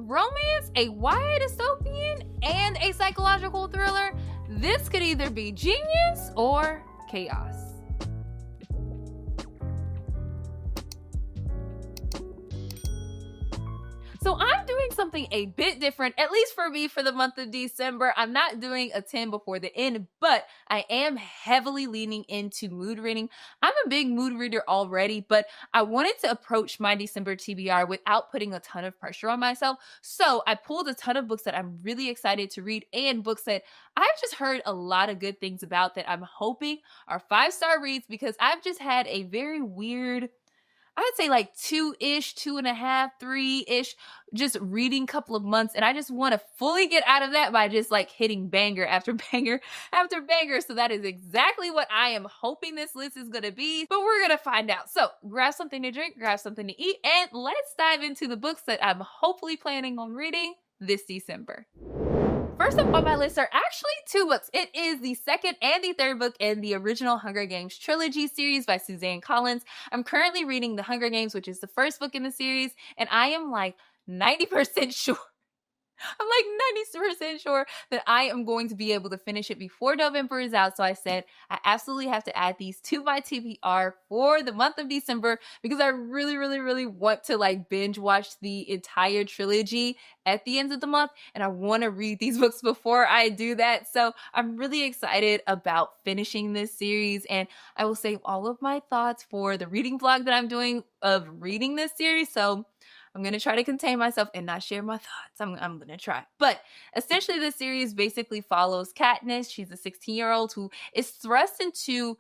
romance, a YA dystopian, and a psychological thriller, this could either be genius or chaos. So I'm doing something a bit different, at least for me, for the month of December. I'm not doing a 10 before the end, but I am heavily leaning into mood reading. I'm a big mood reader already, but I wanted to approach my December TBR without putting a ton of pressure on myself. So I pulled a ton of books that I'm really excited to read and books that I've just heard a lot of good things about that I'm hoping are 5-star reads, because I've just had a very weird, I would say like 2-ish, 2.5, 3-ish, just reading couple of months. And I just want to fully get out of that by just like hitting banger after banger after banger. So that is exactly what I am hoping this list is going to be, but we're going to find out. So grab something to drink, grab something to eat, and let's dive into the books that I'm hopefully planning on reading this December. First up on my list are actually 2 books. It is the second and the third book in the original Hunger Games trilogy series by Suzanne Collins. I'm currently reading The Hunger Games, which is the first book in the series, and I am like 90% sure. I'm like 90% sure that I am going to be able to finish it before November is out. So I said I absolutely have to add these to my TBR for the month of December, because I really want to like binge watch the entire trilogy at the end of the month. And I want to read these books before I do that. So I'm really excited about finishing this series. And I will save all of my thoughts for the reading vlog that I'm doing of reading this series. So I'm going to try to contain myself and not share my thoughts. I'm going to try. But essentially, the series basically follows Katniss. She's a 16-year-old who is thrust into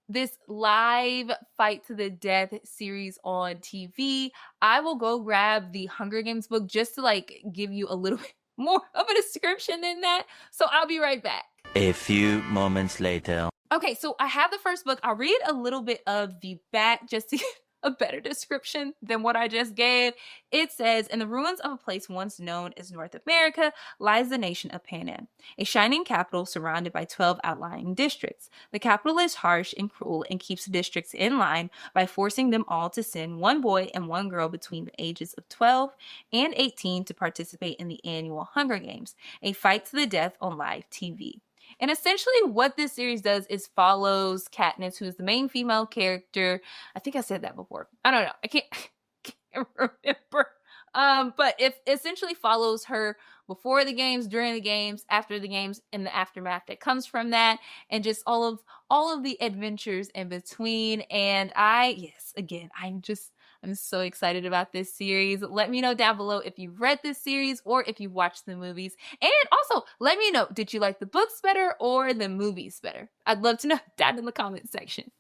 this live fight to the death series on TV. I will go grab the Hunger Games book just to like give you a little bit more of a description than that. So I'll be right back. A few moments later. Okay, so I have the first book. I'll read a little bit of the back just to a better description than what I just gave. It says, in the ruins of a place once known as North America lies the nation of Panem, a shining capital surrounded by 12 outlying districts. The capital is harsh and cruel and keeps the districts in line by forcing them all to send one boy and one girl between the ages of 12 and 18 to participate in the annual Hunger Games, a fight to the death on live TV. And essentially what this series does is follows Katniss, who is the main female character. I think I said that before. I don't know. I can't remember. But it essentially follows her before the games, during the games, after the games, and the aftermath that comes from that, and just all of the adventures in between. And I'm so excited about this series. Let me know down below if you've read this series or if you've watched the movies. And also, let me know, did you like the books better or the movies better? I'd love to know down in the comment section.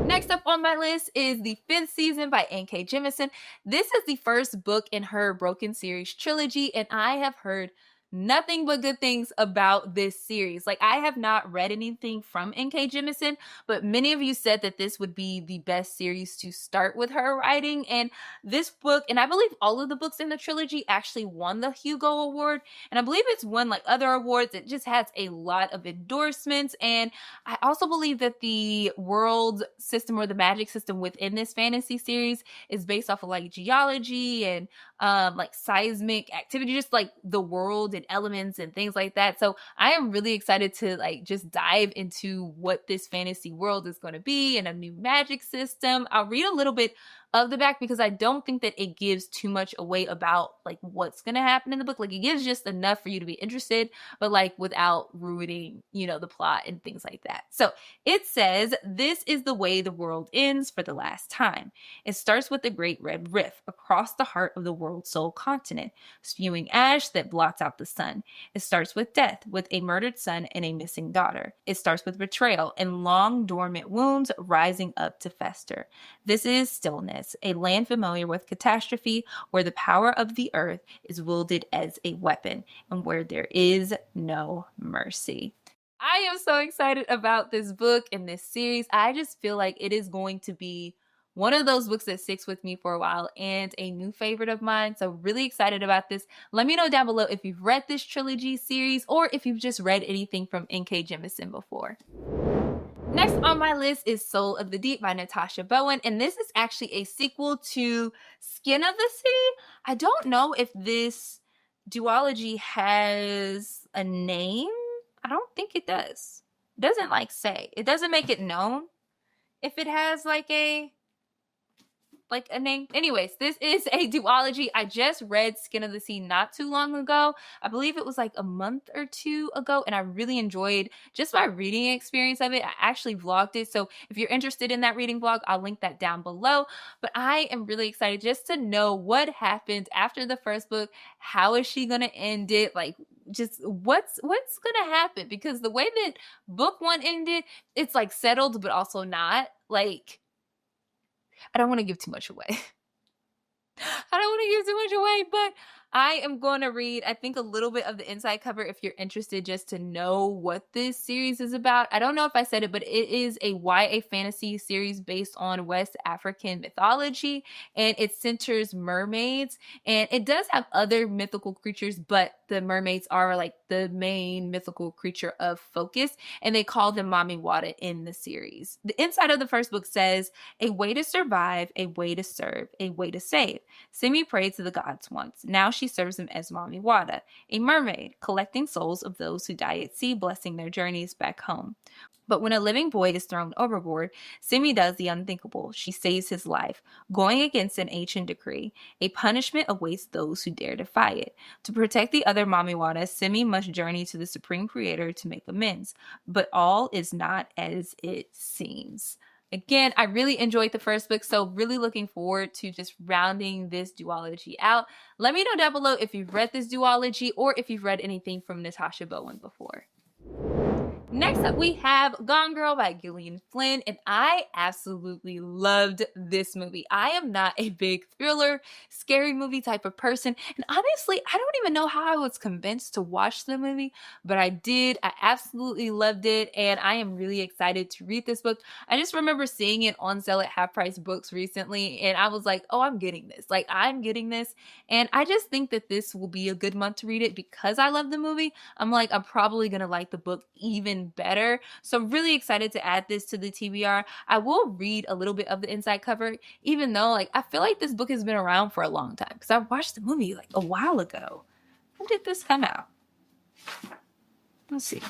Next up on my list is The 5th Season by N.K. Jemisin. This is the first book in her Broken series trilogy, and I have heard nothing but good things about this series. Like, I have not read anything from N.K. Jemisin, but many of you said that this would be the best series to start with her writing. And this book, and I believe all of the books in the trilogy actually won the Hugo Award. And I believe it's won like other awards. It just has a lot of endorsements. And I also believe that the world system or the magic system within this fantasy series is based off of like geology and like seismic activity, just like the world and elements and things like that. So I am really excited to like just dive into what this fantasy world is going to be and a new magic system. I'll read a little bit of the back because I don't think that it gives too much away about like what's going to happen in the book. Like, it gives just enough for you to be interested, but like without ruining, the plot and things like that. So it says, this is the way the world ends for the last time. It starts with the Great Red Rift across the heart of the world's sole continent, spewing ash that blots out the sun. It starts with death, with a murdered son and a missing daughter. It starts with betrayal and long dormant wounds rising up to fester. This is stillness, a land familiar with catastrophe, where the power of the earth is wielded as a weapon and where there is no mercy. I am so excited about this book and this series. I just feel like it is going to be one of those books that sticks with me for a while and a new favorite of mine. So really excited about this. Let me know down below if you've read this trilogy series or if you've just read anything from N.K. Jemisin before. Next on my list is Soul of the Deep by Natasha Bowen, and this is actually a sequel to Skin of the Sea. I don't know if this duology has a name. I don't think it does. It doesn't say. It doesn't make it known if it has a name. Anyways, this is a duology. I just read Skin of the Sea not too long ago. I believe it was a month or two ago, and I really enjoyed just my reading experience of it. I actually vlogged it, so if you're interested in that reading vlog, I'll link that down below. But I am really excited just to know what happened after the first book. How is she gonna end it? Just what's gonna happen? Because the way that book one ended, it's settled, but also not. I don't want to give too much away. I don't want to give too much away, but I am going to read, I think, a little bit of the inside cover if you're interested just to know what this series is about. I don't know if I said it, but it is a YA fantasy series based on West African mythology, and it centers mermaids, and it does have other mythical creatures, but the mermaids are the main mythical creature of focus, and they call them Mami Wata in the series. The inside of the first book says, a way to survive, a way to serve, a way to save. Simi prayed to the gods once. Now she serves them as Mami Wata, a mermaid, collecting souls of those who die at sea, blessing their journeys back home. But when a living boy is thrown overboard, Simi does the unthinkable. She saves his life, going against an ancient decree. A punishment awaits those who dare defy it. To protect the other Mami Wata, Simi must journey to the Supreme Creator to make amends. But all is not as it seems. Again, I really enjoyed the first book, so really looking forward to just rounding this duology out. Let me know down below if you've read this duology or if you've read anything from Natasha Bowen before. Next up, we have Gone Girl by Gillian Flynn, and I absolutely loved this movie. I am not a big thriller, scary movie type of person, and honestly, I don't even know how I was convinced to watch the movie, but I did. I absolutely loved it, and I am really excited to read this book. I just remember seeing it on sale at Half Price Books recently, and I was like, oh, I'm getting this. I'm getting this, and I just think that this will be a good month to read it because I love the movie. I'm probably gonna like the book even better. So I'm really excited to add this to the TBR. I will read a little bit of the inside cover, even though I feel like this book has been around for a long time because I watched the movie a while ago. When did this come out? Let's see.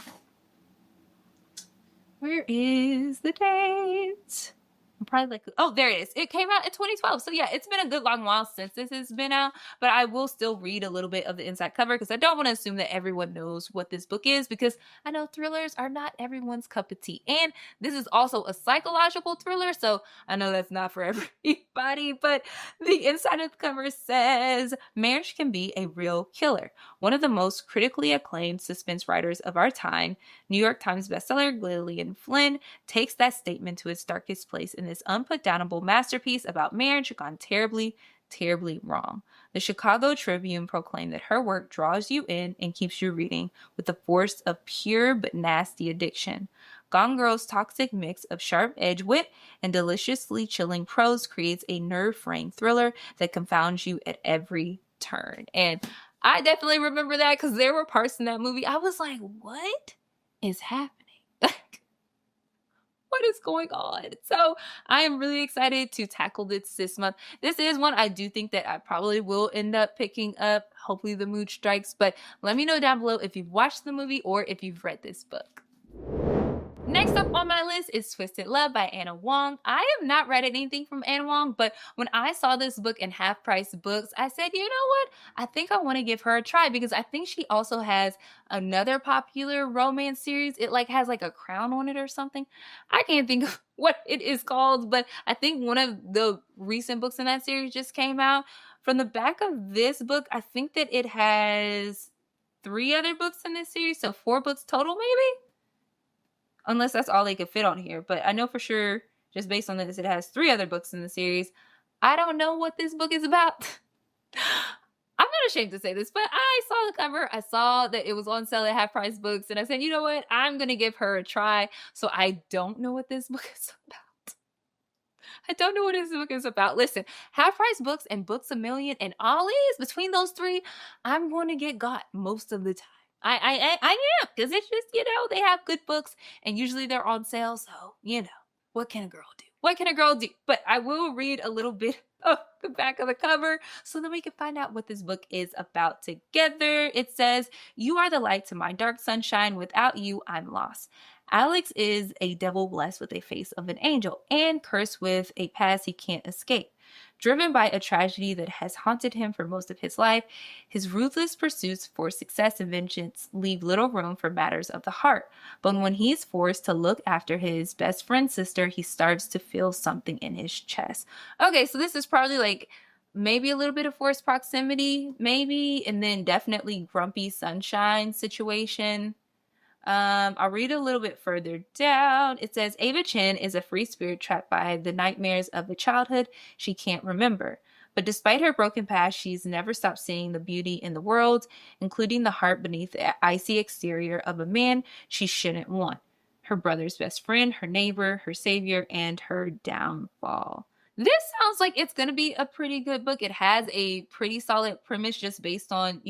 Where is the date? I'm probably oh, there it is. It came out in 2012. So yeah, it's been a good long while since this has been out, but I will still read a little bit of the inside cover because I don't want to assume that everyone knows what this book is, because I know thrillers are not everyone's cup of tea. And this is also a psychological thriller, so I know that's not for everybody, but the inside of the cover says, marriage can be a real killer. One of the most critically acclaimed suspense writers of our time, New York Times bestseller Gillian Flynn, takes that statement to its darkest place in this unputdownable masterpiece about marriage gone terribly, terribly wrong. The Chicago Tribune proclaimed that her work draws you in and keeps you reading with the force of pure but nasty addiction. Gone Girl's toxic mix of sharp-edged wit and deliciously chilling prose creates a nerve-fraying thriller that confounds you at every turn. And I definitely remember that because there were parts in that movie I was like, what is happening? What is going on? So I am really excited to tackle this month. This is one I do think that I probably will end up picking up. Hopefully the mood strikes, but let me know down below if you've watched the movie or if you've read this book. Next up on my list is Twisted Love by Anna Wong. I have not read anything from Anna Wong, but when I saw this book in Half Price Books, I said, you know what? I think I want to give her a try because I think she also has another popular romance series. It has a crown on it or something. I can't think of what it is called, but I think one of the recent books in that series just came out. From the back of this book, I think that it has 3 other books in this series, so 4 books total maybe? Unless that's all they could fit on here. But I know for sure, just based on this, it has 3 other books in the series. I don't know what this book is about. I'm not ashamed to say this, but I saw the cover. I saw that it was on sale at Half Price Books. And I said, you know what? I'm going to give her a try. So I don't know what this book is about. I don't know what this book is about. Listen, Half Price Books and Books A Million and Ollie's, between those 3, I'm going to get got most of the time. I am, because it's just, they have good books and usually they're on sale. So, what can a girl do? What can a girl do? But I will read a little bit of the back of the cover so that we can find out what this book is about together. It says, "You are the light to my dark sunshine. Without you, I'm lost. Alex is a devil blessed with a face of an angel and cursed with a past he can't escape. Driven by a tragedy that has haunted him for most of his life, his ruthless pursuits for success and vengeance leave little room for matters of the heart. But when he's forced to look after his best friend's sister, he starts to feel something in his chest." Okay, so this is probably like maybe a little bit of forced proximity, maybe, and then definitely grumpy sunshine situation. I'll read a little bit further down. It says, "Ava Chen is a free spirit trapped by the nightmares of a childhood she can't remember. But despite her broken past, she's never stopped seeing the beauty in the world, including the heart beneath the icy exterior of a man she shouldn't want. Her brother's best friend, her neighbor, her savior, and her downfall." This sounds like it's going to be a pretty good book. It has a pretty solid premise just based on,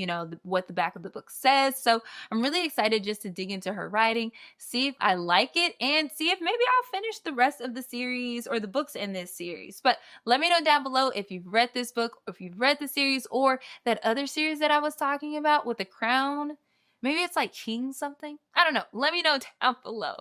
what the back of the book says. So I'm really excited just to dig into her writing, see if I like it, and see if maybe I'll finish the rest of the series or the books in this series. But let me know down below if you've read this book, or if you've read the series, or that other series that I was talking about with the crown. Maybe it's like King something. I don't know. Let me know down below.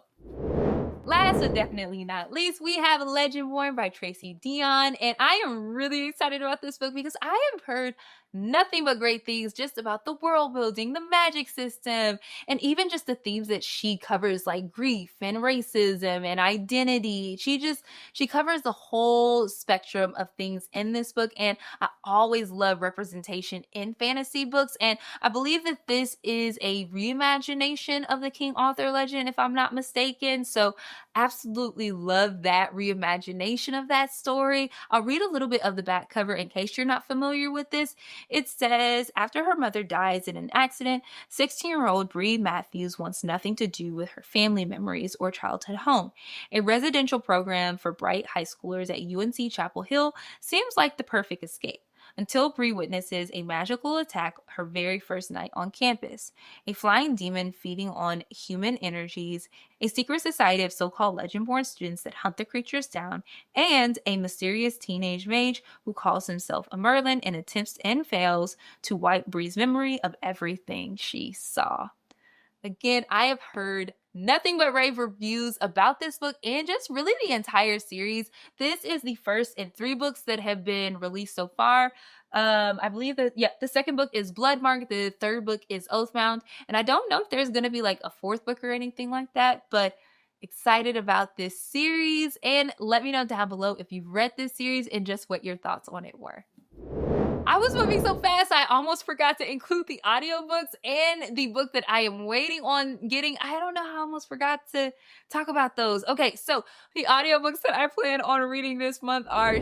Last but definitely not least, we have Legendborn by Tracy Deonn, and I am really excited about this book because I have heard nothing but great things just about the world building, the magic system, and even just the themes that she covers, like grief and racism and identity. She covers the whole spectrum of things in this book, and I always love representation in fantasy books, and I believe that this is a reimagination of the King Arthur legend, if I'm not mistaken. So absolutely love that reimagination of that story. I'll read a little bit of the back cover in case you're not familiar with this. It says, "After her mother dies in an accident, 16-year-old Bree Matthews wants nothing to do with her family memories or childhood home. A residential program for bright high schoolers at UNC Chapel Hill seems like the perfect escape, until Bree witnesses a magical attack her very first night on campus. A flying demon feeding on human energies, a secret society of so-called Legendborn students that hunt the creatures down, and a mysterious teenage mage who calls himself a Merlin and attempts and fails to wipe Bree's memory of everything she saw." Again, I have heard nothing but rave reviews about this book and just really the entire series. This is the first in 3 books that have been released so far. I believe that, the second book is Bloodmark, the third book is Oathbound, and I don't know if there's going to be like a 4th book or anything like that, but excited about this series. And let me know down below if you've read this series and just what your thoughts on it were. I was moving so fast, I almost forgot to include the audiobooks and the book that I am waiting on getting. I don't know how I almost forgot to talk about those. Okay, so the audiobooks that I plan on reading this month are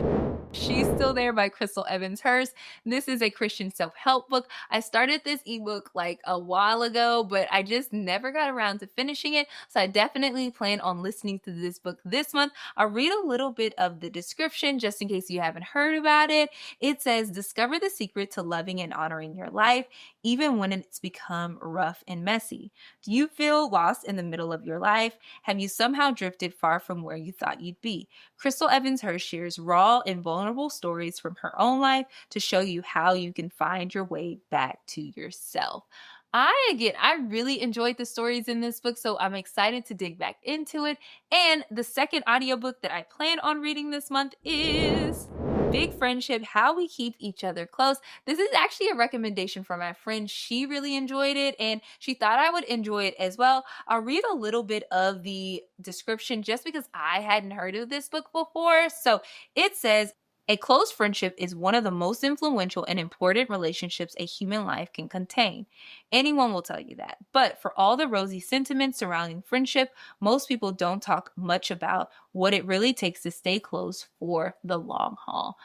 She's Still There by Crystal Evans Hurst. This is a Christian self-help book. I started this ebook like a while ago, but I just never got around to finishing it. So I definitely plan on listening to this book this month. I'll read a little bit of the description just in case you haven't heard about it. It says, "Discover the secret to loving and honoring your life, even when it's become rough and messy. Do you feel lost in the middle of your life? Have you somehow drifted far from where you thought you'd be?" Crystal Evans Hurst shares raw and vulnerable stories from her own life to show you how you can find your way back to yourself. I really enjoyed the stories in this book, so I'm excited to dig back into it. And the second audiobook that I plan on reading this month is Big Friendship, How We Keep Each Other Close. This is actually a recommendation from my friend. She really enjoyed it and she thought I would enjoy it as well. I'll read a little bit of the description just because I hadn't heard of this book before. So it says, "A close friendship is one of the most influential and important relationships a human life can contain. Anyone will tell you that. But for all the rosy sentiments surrounding friendship, most people don't talk much about what it really takes to stay close for the long haul."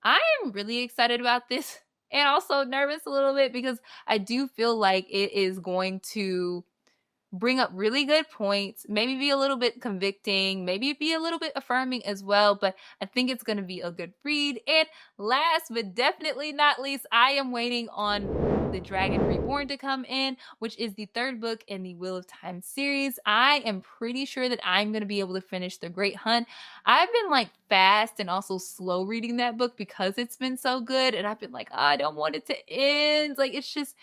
I am really excited about this and also nervous a little bit because I do feel like it is going to bring up really good points, maybe be a little bit convicting, maybe be a little bit affirming as well, but I think it's going to be a good read. And last but definitely not least, I am waiting on The Dragon Reborn to come in, which is the third book in the Wheel of Time series. I am pretty sure that I'm going to be able to finish The Great Hunt. I've been like fast and also slow reading that book because it's been so good, and I've been like, oh, I don't want it to end. Like, it's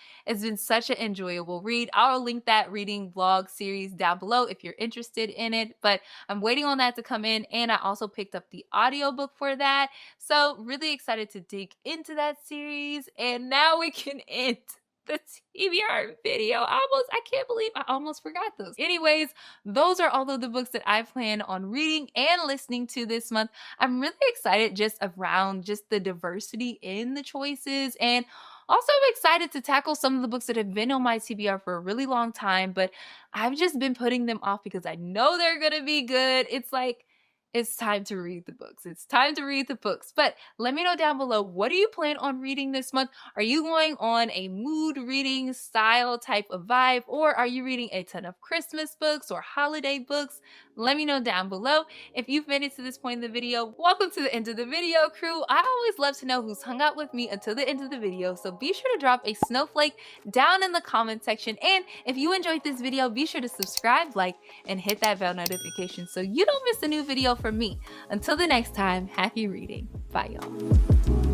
been such an enjoyable read. I'll link that reading vlog series down below if you're interested in it, but I'm waiting on that to come in, and I also picked up the audiobook for that. So really excited to dig into that series, and now we can end the TBR video. I can't believe I almost forgot those. Anyways, those are all of the books that I plan on reading and listening to this month. I'm really excited just around just the diversity in the choices, and also I'm excited to tackle some of the books that have been on my TBR for a really long time, but I've just been putting them off because I know they're gonna be good. It's like, it's time to read the books. It's time to read the books. But let me know down below, what do you plan on reading this month? Are you going on a mood reading style type of vibe, or are you reading a ton of Christmas books or holiday books? Let me know down below. If you've made it to this point in the video, welcome to the end of the video, crew. I always love to know who's hung out with me until the end of the video, so be sure to drop a snowflake down in the comment section. And if you enjoyed this video, be sure to subscribe, like, and hit that bell notification so you don't miss a new video from me. Until the next time, happy reading. Bye, y'all.